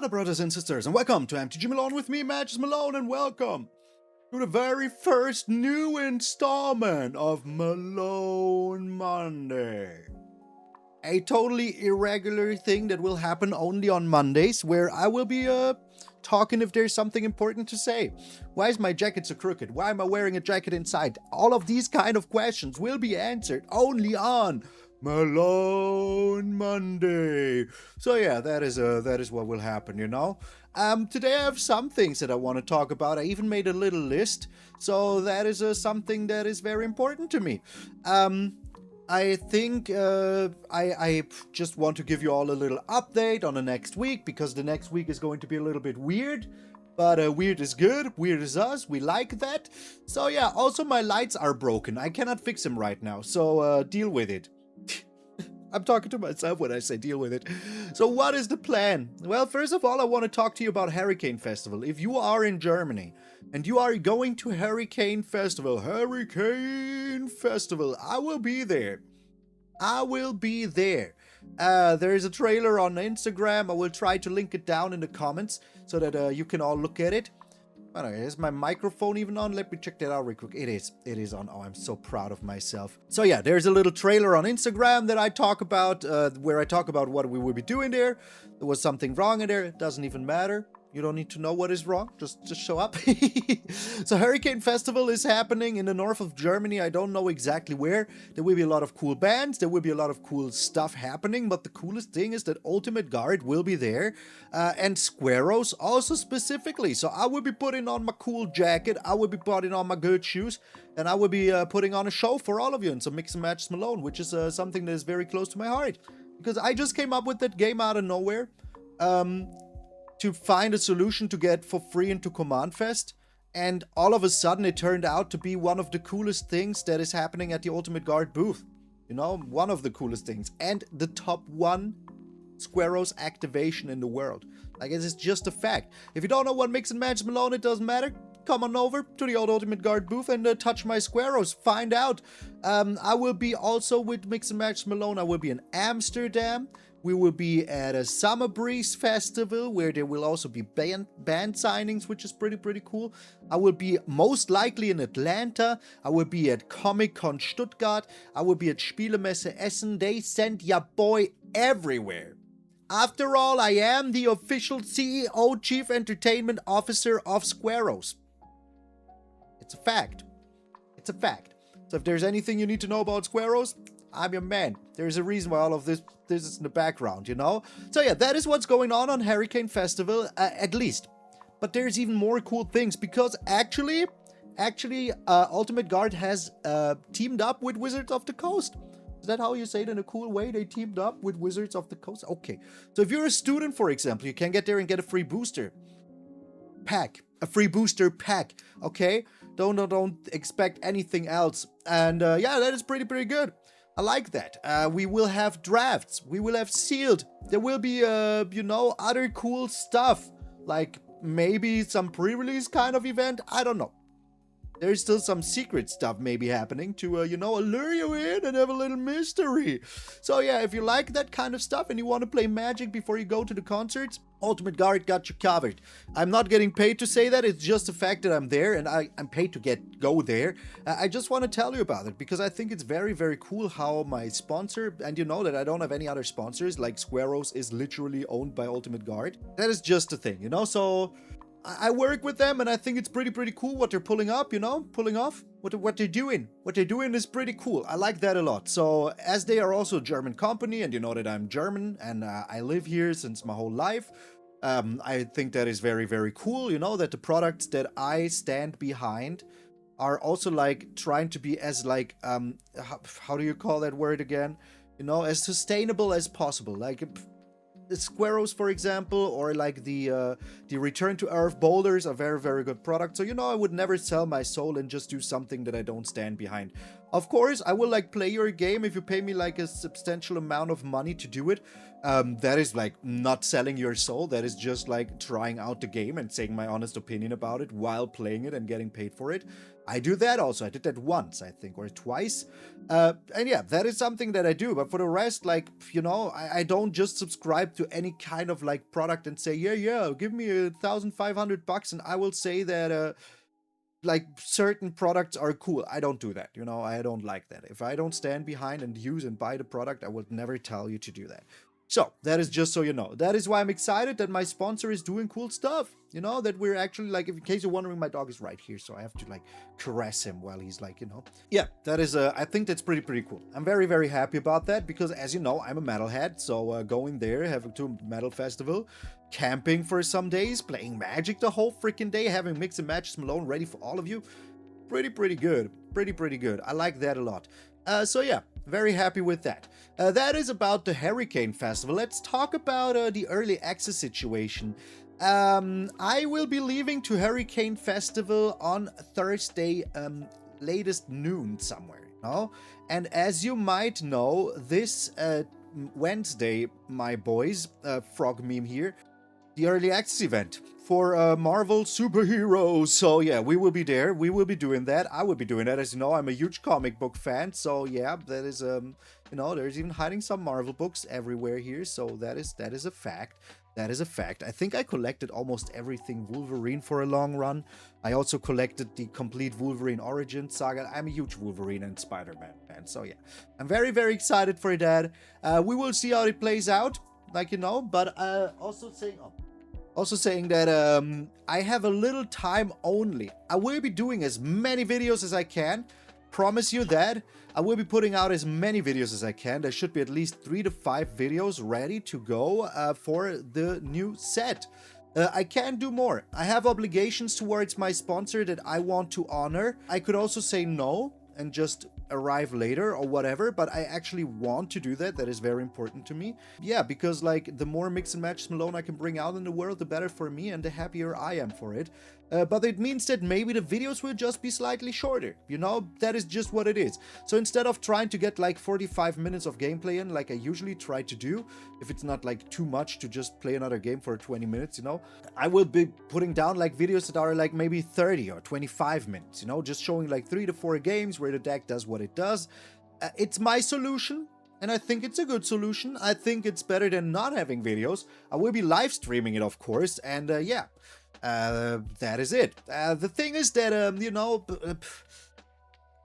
Hello brothers and sisters, and welcome to MTG Malone with me, MTG Malone, and welcome to the very first new installment of Maloney Monday. A totally irregular thing that will happen only on Mondays, where I will be talking if there's something important to say. Why is my jacket so crooked? Why am I wearing a jacket inside? All of these kind of questions will be answered only on Maloney Monday. So yeah, that is what will happen, you know. Today I have some things that I want to talk about. I even made a little list, so that is something that is very important to me. I think I just want to give you all a little update on the next week, because the next week is going to be a little bit weird. But weird is good, weird is us, we like that. So yeah, also my lights are broken. I cannot fix them right now, so deal with it. I'm talking to myself when I say deal with it. So what is the plan? Well, first of all, I want to talk to you about Hurricane Festival. If you are in Germany and you are going to Hurricane Festival, I will be there. I will be there. There is a trailer on Instagram. I will try to link it down in the comments so that you can all look at it. Is my microphone even on? Let me check that out real quick. It is on. Oh, I'm so proud of myself. So yeah, there's a little trailer on Instagram that I talk about, where I talk about what we will be doing there. There was something wrong in there. It doesn't even matter. You don't need to know what is wrong. Just show up. So Hurricane Festival is happening in the north of Germany. I don't know exactly where. There will be a lot of cool bands. There will be a lot of cool stuff happening. But the coolest thing is that Ultimate Guard will be there. And Squaros also specifically. So I will be putting on my cool jacket. I will be putting on my good shoes. And I will be putting on a show for all of you. And some Mix and Match Malone, which is something that is very close to my heart. Because I just came up with that game out of nowhere. To find a solution to get for free into Command Fest, and all of a sudden it turned out to be one of the coolest things that is happening at the Ultimate Guard booth. You know, one of the coolest things, and the top one Squaros activation in the world. Like, it's just a fact. If you don't know what Mix and Match Malone, it doesn't matter. Come on over to the old Ultimate Guard booth and touch my Squaros. Find out. I will be also with Mix and Match Malone. I will be in Amsterdam. We will be at a Summer Breeze Festival where there will also be band signings, which is pretty cool. I will be most likely in Atlanta. I will be at Comic-Con Stuttgart. I will be at Spielemesse Essen. They send ya boy everywhere. After all, I am the official CEO, Chief Entertainment Officer of Squaros. It's a fact. It's a fact. So if there's anything you need to know about Squaros, I'm your man. There's a reason why all of this is in the background, you know? So yeah, that is what's going on Hurricane Festival, at least. But there's even more cool things, because actually, Ultimate Guard has teamed up with Wizards of the Coast. Is that how you say it in a cool way? They teamed up with Wizards of the Coast? Okay. So if you're a student, for example, you can get there and get a free booster pack. A free booster pack, okay? Don't expect anything else. And yeah, that is pretty good. I like that. We will have drafts. We will have sealed. There will be, you know, other cool stuff. Like maybe some pre-release kind of event. I don't know. There's still some secret stuff maybe happening to, you know, allure you in and have a little mystery. So yeah, if you like that kind of stuff and you want to play Magic before you go to the concerts, Ultimate Guard got you covered. I'm not getting paid to say that. It's just the fact that I'm there and I'm paid to go there. I just want to tell you about it because I think it's very cool how my sponsor, and you know that I don't have any other sponsors, like Squaros is literally owned by Ultimate Guard. That is just a thing, you know? So I work with them and I think it's pretty cool what they're pulling up, you know, pulling off what they're doing. What they're doing is pretty cool. I like that a lot. So as they are also a German company, and you know that I'm German and I live here since my whole life, I think that is very cool, you know, that the products that I stand behind are also like trying to be as like, how do you call that word again? You know, as sustainable as possible. Like the Squaros, for example, or like the Return to Earth boulders are very good products. So, you know, I would never sell my soul and just do something that I don't stand behind. Of course, I will like play your game if you pay me like a substantial amount of money to do it. That is like not selling your soul. That is just like trying out the game and saying my honest opinion about it while playing it and getting paid for it. I do that also. I did that once, I think, or twice. And yeah, that is something that I do. But for the rest, like, I don't just subscribe to any kind of like product and say, yeah, give me $1,500 and I will say that, like certain products are cool. I don't do that. I don't like that. If I don't stand behind and use and buy the product, I would never tell you to do that. So that is just so you know. That is why I'm excited that my sponsor is doing cool stuff. That we're actually like, in case you're wondering, my dog is right here, so I have to like caress him while he's like, Yeah, that is, I think that's pretty cool. I'm very, very happy about that because, as you know, I'm a metalhead. So going there, having to a metal festival, camping for some days, playing Magic the whole freaking day, having Mix and Matches Malone ready for all of you. Pretty good. Pretty good. I like that a lot. So yeah, very happy with that. That is about the Hurricane Festival. Let's talk about the early access situation. I will be leaving to Hurricane Festival on Thursday, latest noon somewhere, And as you might know, this Wednesday, my boys, frog meme here, the early access event for Marvel superheroes. So yeah, we will be there. We will be doing that. I will be doing that. As you know, I'm a huge comic book fan. So yeah, that is there's even hiding some Marvel books everywhere here. So that is a fact. That is a fact. I think I collected almost everything Wolverine for a long run. I also collected the complete Wolverine Origin saga. I'm a huge Wolverine and Spider-Man fan. So yeah, I'm very, very excited for that. We will see how it plays out, but also saying that I have a little time only. I will be doing as many videos as I can. Promise you that. I will be putting out as many videos as I can. There should be at least 3 to 5 videos ready to go for the new set. I can do more. I have obligations towards my sponsor that I want to honor. I could also say no and just arrive later or whatever, but I actually want to do that. That is very important to me. Yeah, because like the more Mix and Match Malone I can bring out in the world, the better for me and the happier I am for it. But it means that maybe the videos will just be slightly shorter, that is just what it is. So instead of trying to get like 45 minutes of gameplay in, like I usually try to do, if it's not like too much to just play another game for 20 minutes, I will be putting down like videos that are like maybe 30 or 25 minutes, just showing like 3 to 4 games where the deck does what it does. It's my solution. And I think it's a good solution. I think it's better than not having videos. I will be live streaming it, of course. And yeah, that is it. The thing is that,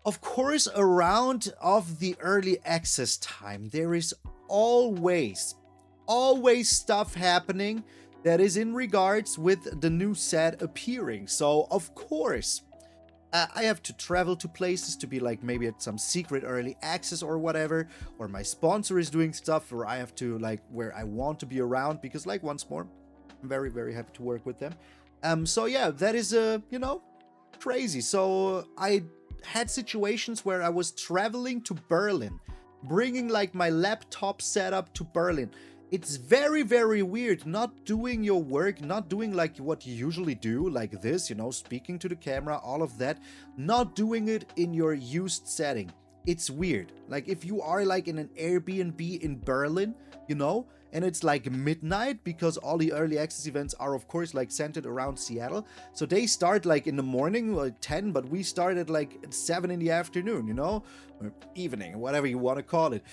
of course, around of the early access time, there is always stuff happening that is in regards with the new set appearing. So, of course, I have to travel to places to be like maybe at some secret early access or whatever, or my sponsor is doing stuff where I have to like where I want to be around because like once more, I'm very, very happy to work with them. So yeah, that is crazy. So I had situations where I was traveling to Berlin, bringing like my laptop setup to Berlin. It's very, very weird not doing your work, not doing like what you usually do, like this, speaking to the camera, all of that, not doing it in your used setting. It's weird. Like if you are like in an Airbnb in Berlin, and it's like midnight because all the early access events are of course like centered around Seattle. So they start like in the morning, like 10, but we start at like 7 in the afternoon, or evening, whatever you want to call it.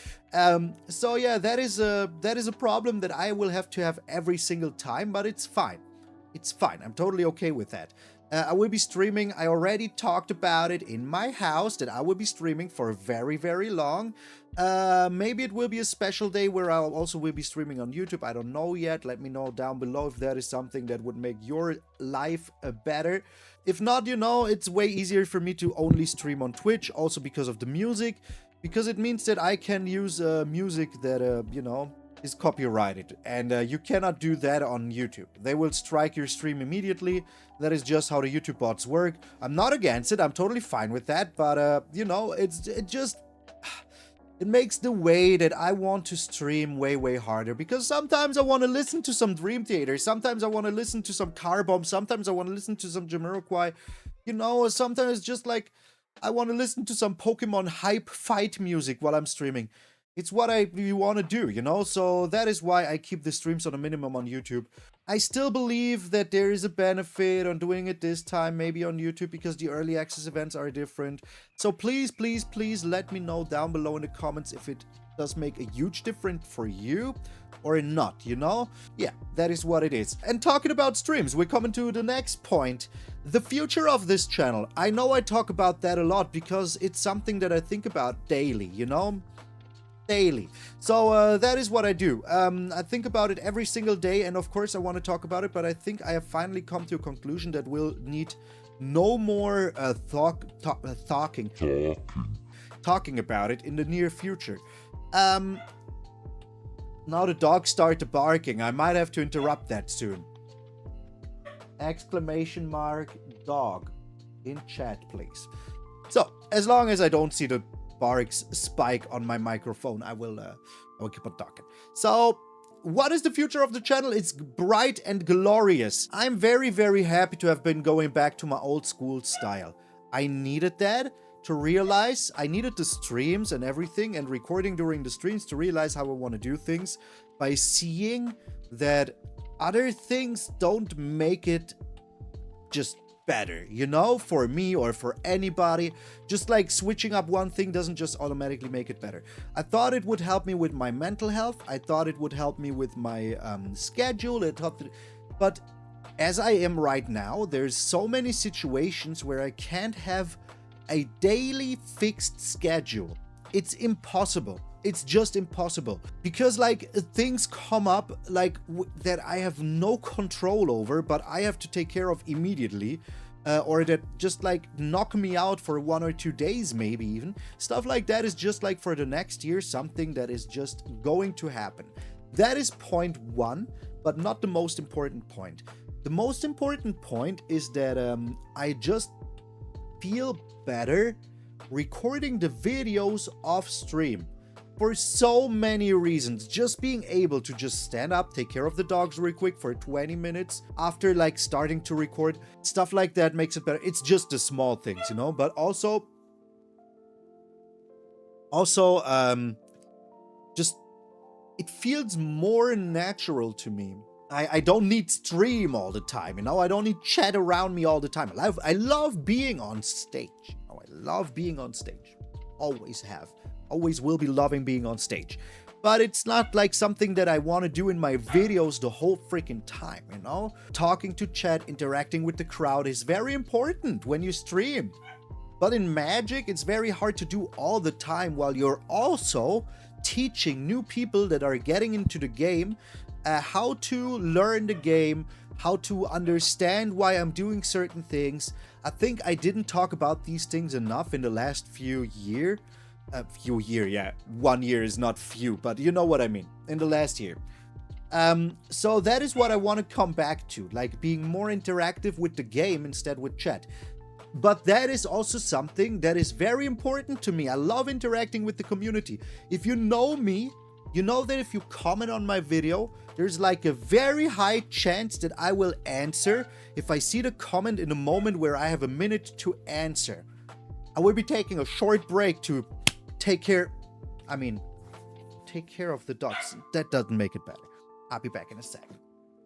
So yeah, that is a problem that I will have to have every single time, but it's fine. It's fine. I'm totally okay with that. I will be streaming. I already talked about it in my house that I will be streaming for very, very long. Maybe it will be a special day where I also will be streaming on YouTube. I don't know yet. Let me know down below if that is something that would make your life better. If not, it's way easier for me to only stream on Twitch, also because of the music, because it means that I can use music that, is copyrighted, and you cannot do that on YouTube. They will strike your stream immediately. That is just how the YouTube bots work. I'm not against it. I'm totally fine with that, but it makes the way that I want to stream way, way harder, because sometimes I want to listen to some Dream Theater, sometimes I want to listen to some Car Bomb, sometimes I want to listen to some Jamiroquai, sometimes it's just like I want to listen to some Pokemon hype fight music while I'm streaming. It's what I really want to do, you know? So that is why I keep the streams on a minimum on YouTube. I still believe that there is a benefit on doing it this time, maybe on YouTube, because the early access events are different. So please, please, please let me know down below in the comments if it does make a huge difference for you or not, you know? Yeah, that is what it is. And talking about streams, we're coming to the next point. The future of this channel. I know I talk about that a lot because it's something that I think about daily, you know? Daily. So that is what I do. I think about it every single day, and of course I want to talk about it, but I think I have finally come to a conclusion that we'll need no more talking about it in the near future. Now the dogs start barking. I might have to interrupt that soon. Exclamation mark dog in chat, please. So as long as I don't see the barks spike on my microphone, I will keep on talking. So what is the future of the channel? It's bright and glorious. I'm very, very happy to have been going back to my old school style. I needed that to realize, I needed the streams and everything and recording during the streams to realize how I want to do things by seeing that other things don't make it just better, you know, for me or for anybody. Just like switching up one thing doesn't just automatically make it better. I thought it would help me with my mental health. I thought it would help me with my schedule. But as I am right now, there's so many situations where I can't have a daily fixed schedule. It's impossible. It's just impossible because like things come up like that I have no control over, but I have to take care of immediately, or that just like knock me out for 1 or 2 days, maybe even. Stuff like that is just like for the next year, something that is just going to happen. That is point one, but not the most important point. The most important point is that I just feel better recording the videos off stream. For so many reasons. Just being able to just stand up, take care of the dogs real quick for 20 minutes after like starting to record, stuff like that makes it better. It's just the small things, you know, but also just it feels more natural to me. I don't need stream all the time, you know, I don't need chat around me all the time. I love being on stage. Oh, I love being on stage. Always have. Always will be loving being on stage. But it's not like something that I want to do in my videos the whole freaking time, you know? Talking to chat, interacting with the crowd is very important when you stream. But in Magic, it's very hard to do all the time while you're also teaching new people that are getting into the game how to learn the game, how to understand why I'm doing certain things. I think I didn't talk about these things enough in the last few years. Yeah. 1 year is not few, but you know what I mean. In the last year. So that is what I want to come back to, like being more interactive with the game instead with chat. But that is also something that is very important to me. I love interacting with the community. If you know me, you know that if you comment on my video, there's like a very high chance that I will answer if I see the comment in a moment where I have a minute to answer. I will be taking a short break to take care of the dogs. That doesn't make it better. I'll be back in a second.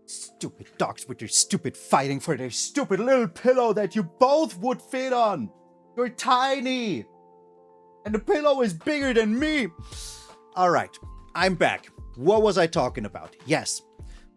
Stupid dogs with their stupid fighting for their stupid little pillow that you both would fit on. You're tiny. And the pillow is bigger than me. All right, I'm back. What was I talking about? Yes.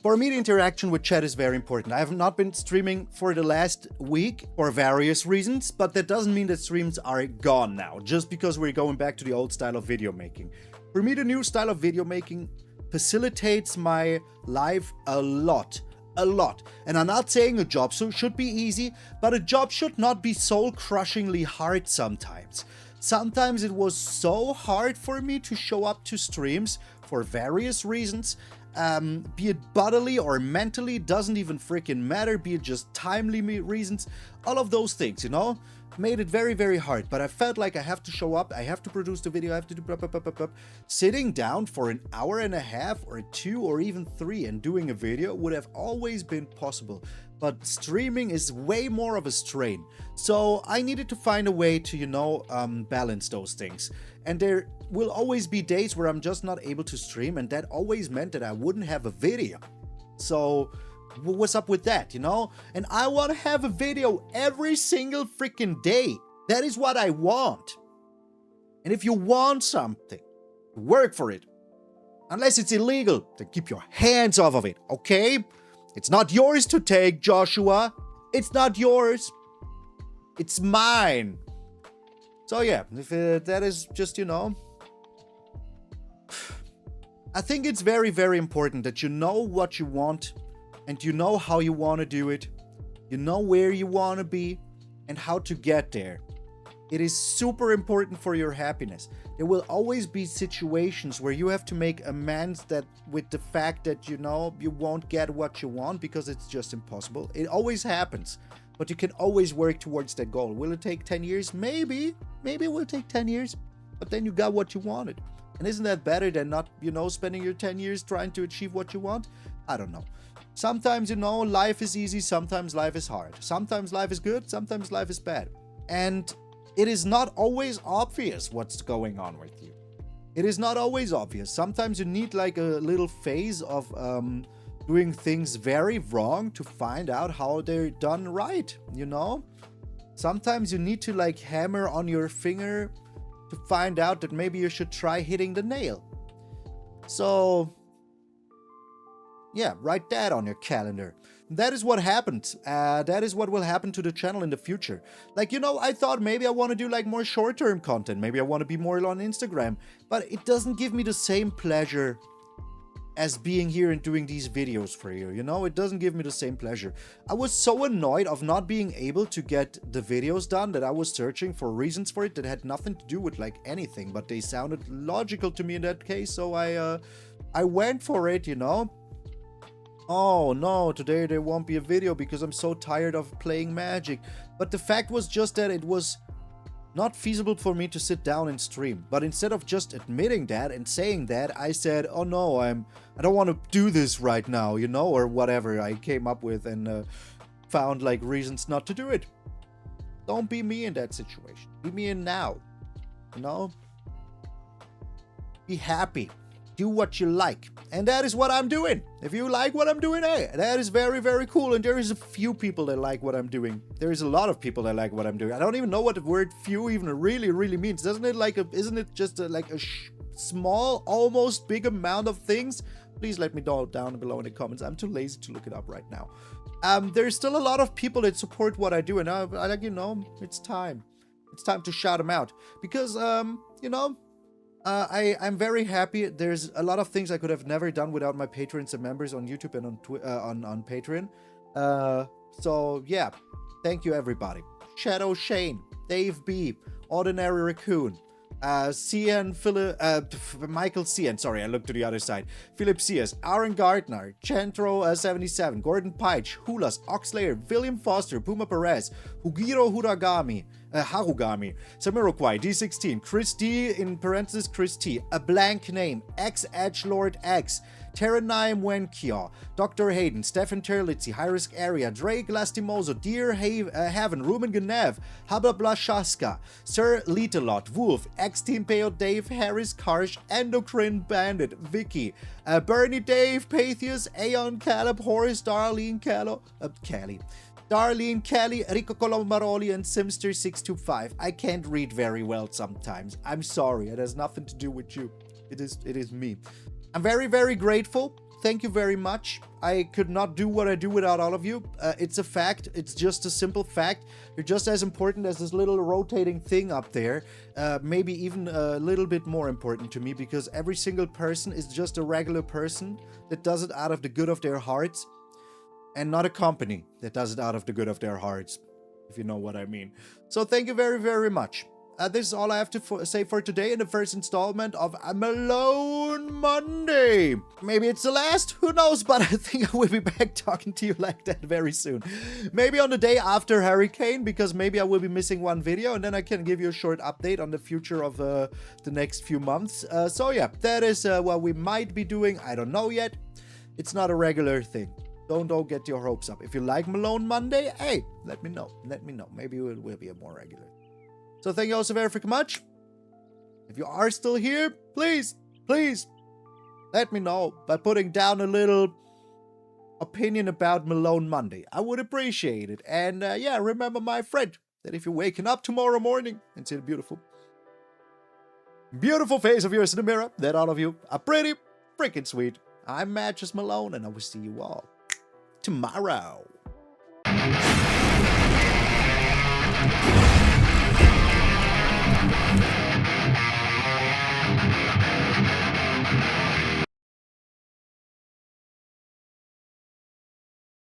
For me, the interaction with chat is very important. I have not been streaming for the last week for various reasons, but that doesn't mean that streams are gone now, just because we're going back to the old style of video making. For me, the new style of video making facilitates my life a lot. And I'm not saying a job should be easy, but a job should not be soul-crushingly hard sometimes. Sometimes it was so hard for me to show up to streams for various reasons. Be it bodily or mentally, doesn't even freaking matter, be it just timely reasons, all of those things, you know, made it very, very hard. But I felt like I have to show up, I have to produce the video, I have to do blah, blah, blah, blah, blah. Sitting down for an hour and a half or 2 or even 3 and doing a video would have always been possible. but streaming is way more of a strain. So I needed to find a way to, balance those things. And there will always be days where I'm just not able to stream, and that always meant that I wouldn't have a video. So what's up with that, And I want to have a video every single freaking day. That is what I want. And if you want something, work for it. Unless it's illegal, then keep your hands off of it, okay? It's not yours to take, Joshua. It's not yours. It's mine. So yeah, if that is just, I think it's very, very important that you know what you want and you know how you want to do it. You know where you want to be and how to get there. It is super important for your happiness. There will always be situations where you have to make amends with the fact that, you won't get what you want because it's just impossible. It always happens, but you can always work towards that goal. Will it take 10 years? Maybe it will take 10 years, but then you got what you wanted. And isn't that better than not, spending your 10 years trying to achieve what you want? I don't know. Sometimes, life is easy. Sometimes life is hard. Sometimes life is good. Sometimes life is bad. And it is not always obvious what's going on with you. It is not always obvious. Sometimes you need like a little phase of doing things very wrong to find out how they're done right, Sometimes you need to like hammer on your finger to find out that maybe you should try hitting the nail. So, yeah, write that on your calendar. That is what happened. That is what will happen to the channel in the future. Like, I thought maybe I want to do like more short-term content. Maybe I want to be more on Instagram. But it doesn't give me the same pleasure as being here and doing these videos for you. It doesn't give me the same pleasure. I was so annoyed of not being able to get the videos done that I was searching for reasons for it that had nothing to do with like anything. But they sounded logical to me in that case. So I went for it, Oh no, today there won't be a video because I'm so tired of playing Magic. But the fact was just that it was not feasible for me to sit down and stream. But instead of just admitting that and saying that, I said, oh no, I don't want to do this right now, or whatever I came up with and found like reasons not to do it. Don't be me in that situation. Be me in now, Be happy. Do what you like. And that is what I'm doing. If you like what I'm doing, hey, that is very, very cool. And there is a few people that like what I'm doing. There is a lot of people that like what I'm doing. I don't even know what the word few even really, really means. Isn't it just a small, almost big amount of things? Please let me know down below in the comments. I'm too lazy to look it up right now. There's still a lot of people that support what I do. And I it's time. It's time to shout them out. Because, I'm very happy. There's a lot of things I could have never done without my patrons and members on YouTube and on Patreon. So yeah, thank you everybody. Shadow Shane, Dave B, Ordinary Raccoon, Michael Cian, sorry, I looked to the other side. Philip Cias, Aaron Gardner, Chantro 77, Gordon Peich, Hulas, Oxlayer, William Foster, Puma Perez, Hugiro Harugami, Samiroquai, D16, Chris D, in parentheses, Chris T, A Blank Name, X Edgelord X, Terranime Wenkio, Dr. Hayden, Stefan Terlitzi, High Risk Area, Drake Lastimoso, Dear Heaven, Ruben Genev, Habla Blashaska, Sir Litalot, Wolf, X-Team Peo, Dave, Harris, Karsh, Endocrine Bandit, Vicky, Bernie Dave, Patheus, Aeon Caleb, Horace, Darlene Darlene Kelly, Rico Colombaroli, and Simster625. I can't read very well sometimes. I'm sorry. It has nothing to do with you. It is me. I'm very, very grateful. Thank you very much. I could not do what I do without all of you. It's a fact. It's just a simple fact. You're just as important as this little rotating thing up there. Maybe even a little bit more important to me because every single person is just a regular person that does it out of the good of their hearts. And not a company that does it out of the good of their hearts, if you know what I mean. So thank you very, very much. This is all I have to say for today in the first installment of Malone Monday. Maybe it's the last, who knows, but I think I will be back talking to you like that very soon. Maybe on the day after Hurricane, because maybe I will be missing one video, and then I can give you a short update on the future of the next few months. So yeah, that is what we might be doing. I don't know yet. It's not a regular thing. Don't get your hopes up. If you like Malone Monday, hey, let me know. Let me know. Maybe it will be a more regular. So thank you all so very freaking much. If you are still here, please let me know by putting down a little opinion about Malone Monday. I would appreciate it. And yeah, remember, my friend, that if you're waking up tomorrow morning and see the beautiful face of yours in the mirror, that all of you are pretty freaking sweet. I'm MtgA Malone, and I will see you all tomorrow.